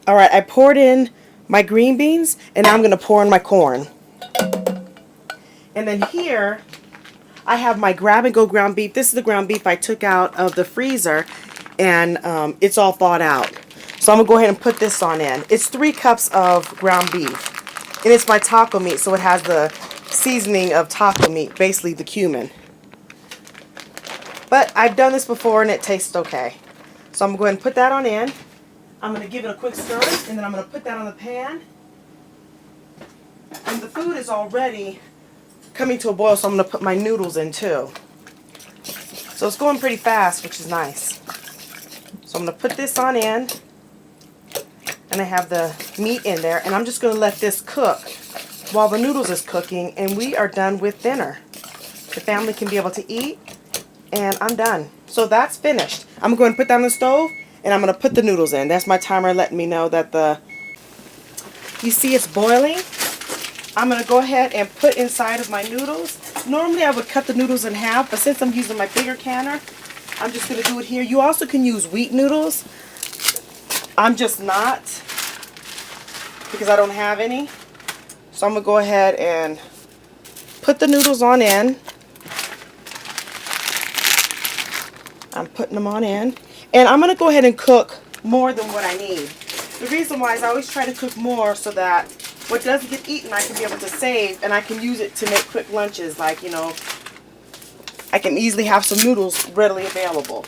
Alright, I poured in my green beans, and now I'm going to pour in my corn. And then here, I have my grab-and-go ground beef. This is the ground beef I took out of the freezer, and it's all thawed out. So I'm going to go ahead and put this on in. It's 3 cups of ground beef. And it's my taco meat, so it has the seasoning of taco meat, basically the cumin. But I've done this before, and it tastes okay. So I'm going to go ahead and put that on in. I'm going to give it a quick stir, and then I'm going to put that on the pan. And the food is already coming to a boil, so I'm going to put my noodles in too. So it's going pretty fast, which is nice. So I'm going to put this on in, and I have the meat in there, and I'm just going to let this cook while the noodles is cooking, and we are done with dinner. The family can be able to eat, and I'm done. So that's finished. I'm going to put that on the stove, and I'm going to put the noodles in. That's my timer letting me know that you see it's boiling. I'm going to go ahead and put inside of my noodles. Normally I would cut the noodles in half, but since I'm using my bigger canner, I'm just going to do it here. You also can use wheat noodles. I'm just not, because I don't have any. So I'm going to go ahead and put the noodles on in. I'm putting them on in. And I'm going to go ahead and cook more than what I need. The reason why is I always try to cook more so that what doesn't get eaten I can be able to save, and I can use it to make quick lunches. Like, you know, I can easily have some noodles readily available.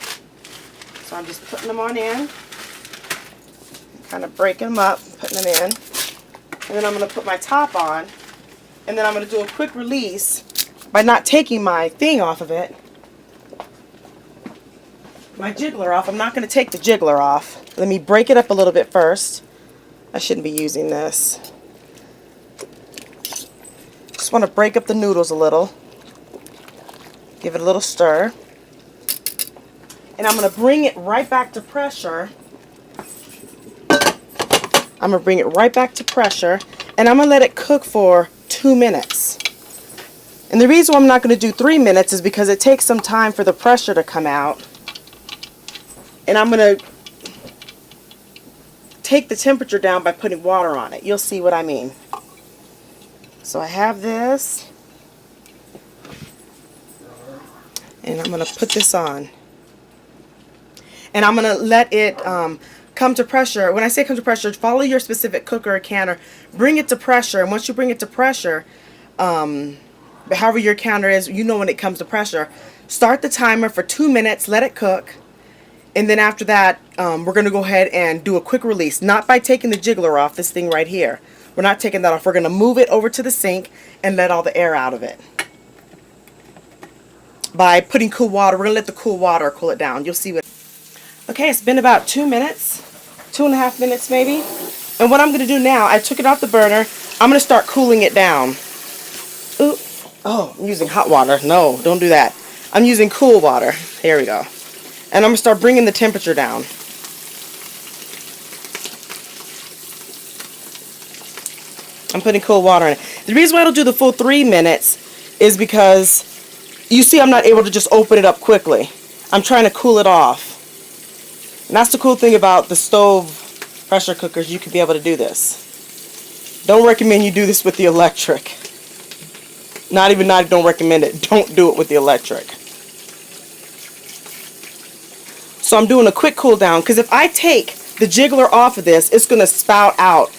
So I'm just putting them on in. Kind of breaking them up, putting them in. And then I'm going to put my top on. And then I'm going to do a quick release by not taking my thing off of it. My jiggler off. I'm not going to take the jiggler off. Let me break it up a little bit first. I shouldn't be using this. Just want to break up the noodles a little. Give it a little stir. And I'm going to bring it right back to pressure. I'm going to bring it right back to pressure. And I'm going to let it cook for 2 minutes. And the reason why I'm not going to do 3 minutes is because it takes some time for the pressure to come out. And I'm going to take the temperature down by putting water on it. You'll see what I mean. So I have this. And I'm going to put this on. And I'm going to let it come to pressure. When I say come to pressure, follow your specific cooker or canner. Bring it to pressure. And once you bring it to pressure, however your counter is, you know when it comes to pressure. Start the timer for 2 minutes. Let it cook. And then after that, we're going to go ahead and do a quick release. Not by taking the jiggler off, this thing right here. We're not taking that off. We're going to move it over to the sink and let all the air out of it. By putting cool water, we're going to let the cool water cool it down. You'll see what. Okay, it's been about 2 minutes. 2.5 minutes maybe. And what I'm going to do now, I took it off the burner. I'm going to start cooling it down. Ooh. Oh, I'm using hot water. No, don't do that. I'm using cool water. Here we go. And I'm going to start bringing the temperature down. I'm putting cool water in it. The reason why I don't do the full 3 minutes is because you see I'm not able to just open it up quickly. I'm trying to cool it off. And that's the cool thing about the stove pressure cookers. You can be able to do this. Don't recommend you do this with the electric. Don't recommend it. Don't do it with the electric. So I'm doing a quick cool down, because if I take the jiggler off of this, it's going to spout out.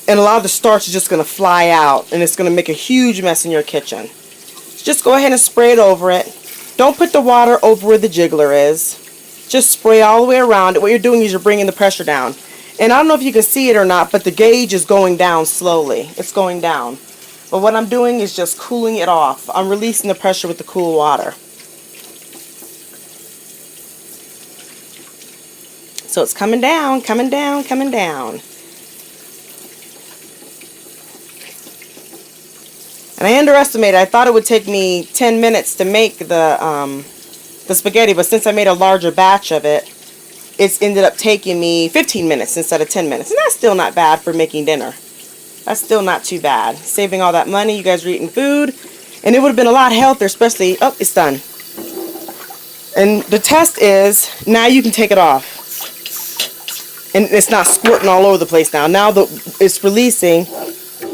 And a lot of the starch is just going to fly out. And it's going to make a huge mess in your kitchen. Just go ahead and spray it over it. Don't put the water over where the jiggler is. Just spray all the way around it. What you're doing is you're bringing the pressure down. And I don't know if you can see it or not, but the gauge is going down slowly. It's going down. But what I'm doing is just cooling it off. I'm releasing the pressure with the cool water. So it's coming down, coming down, coming down. And I underestimated. I thought it would take me 10 minutes to make the spaghetti, but since I made a larger batch of it, it's ended up taking me 15 minutes instead of 10 minutes. And that's still not bad for making dinner. That's still not too bad. Saving all that money, you guys are eating food. And it would have been a lot healthier, especially, oh, it's done. And the test is, now you can take it off. And it's not squirting all over the place now. Now that it's releasing,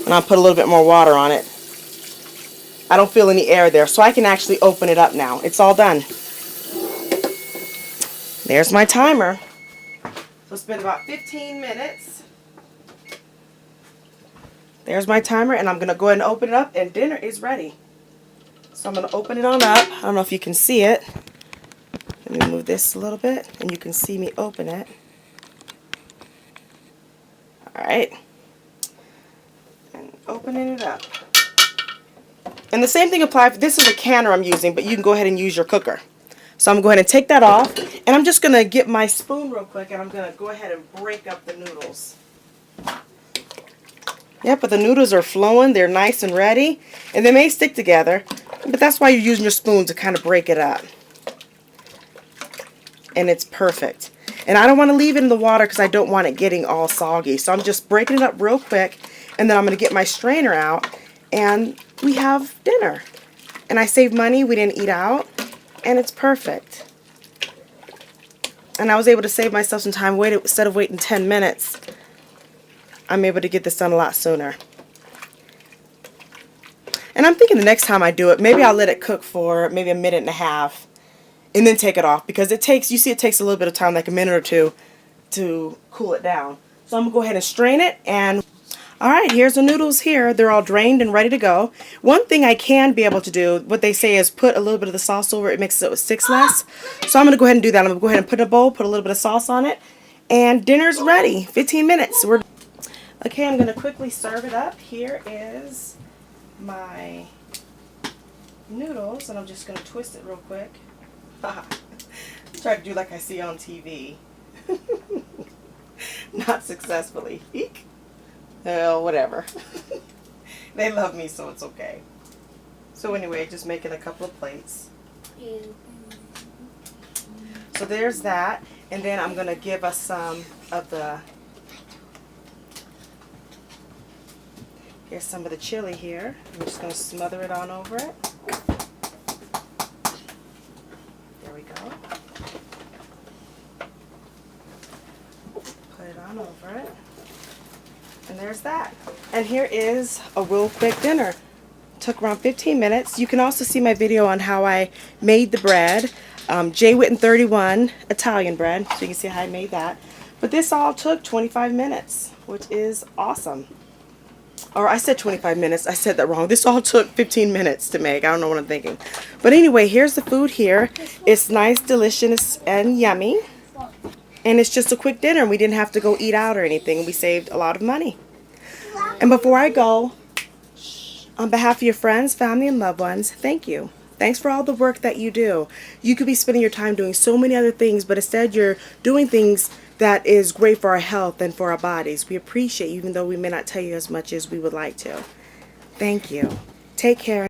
and I'll put a little bit more water on it. I don't feel any air there, so I can actually open it up now. It's all done. There's my timer. So it's been about 15 minutes. There's my timer, and I'm going to go ahead and open it up, and dinner is ready. So I'm going to open it on up. I don't know if you can see it. Let me move this a little bit, and you can see me open it. Alright. And opening it up. And the same thing applies. This is a canner I'm using, but you can go ahead and use your cooker. So I'm going to take that off, and I'm just going to get my spoon real quick, and I'm going to go ahead and break up the noodles. Yeah, but the noodles are flowing. They're nice and ready, and they may stick together, but that's why you're using your spoon to kind of break it up. And it's perfect. And I don't want to leave it in the water because I don't want it getting all soggy. So I'm just breaking it up real quick, and then I'm going to get my strainer out, and we have dinner. And I saved money. We didn't eat out. And it's perfect. And I was able to save myself some time. Instead of waiting 10 minutes, I'm able to get this done a lot sooner. And I'm thinking the next time I do it, maybe I'll let it cook for maybe a minute and a half and then take it off. Because it takes, you see it takes a little bit of time, like a minute or two, to cool it down. So I'm going to go ahead and strain it. And alright, here's the noodles here. They're all drained and ready to go. One thing I can be able to do, what they say is put a little bit of the sauce over it. It makes it sticks less. So I'm going to go ahead and do that. I'm going to go ahead and put in a bowl, put a little bit of sauce on it. And dinner's ready. 15 minutes. Okay, I'm going to quickly serve it up. Here is my noodles. And I'm just going to twist it real quick. Try to do like I see on TV. Not successfully. Eek. Well, whatever. They love me, so it's okay. So anyway, just making a couple of plates. So there's that. And then I'm going to give us some of the... Here's some of the chili here. I'm just going to smother it on over it. There we go. Put it on over it. And there's that. And here is a real quick dinner. Took around 15 minutes. You can also see my video on how I made the bread. J. Whitten 31 Italian bread. So you can see how I made that. But this all took 25 minutes, which is awesome. Or I said 25 minutes. I said that wrong. This all took 15 minutes to make. I don't know what I'm thinking. But anyway, here's the food here. It's nice, delicious, and yummy. And it's just a quick dinner. We didn't have to go eat out or anything. We saved a lot of money. And before I go, on behalf of your friends, family, and loved ones, thank you. Thanks for all the work that you do. You could be spending your time doing so many other things, but instead you're doing things that is great for our health and for our bodies. We appreciate you, even though we may not tell you as much as we would like to. Thank you. Take care.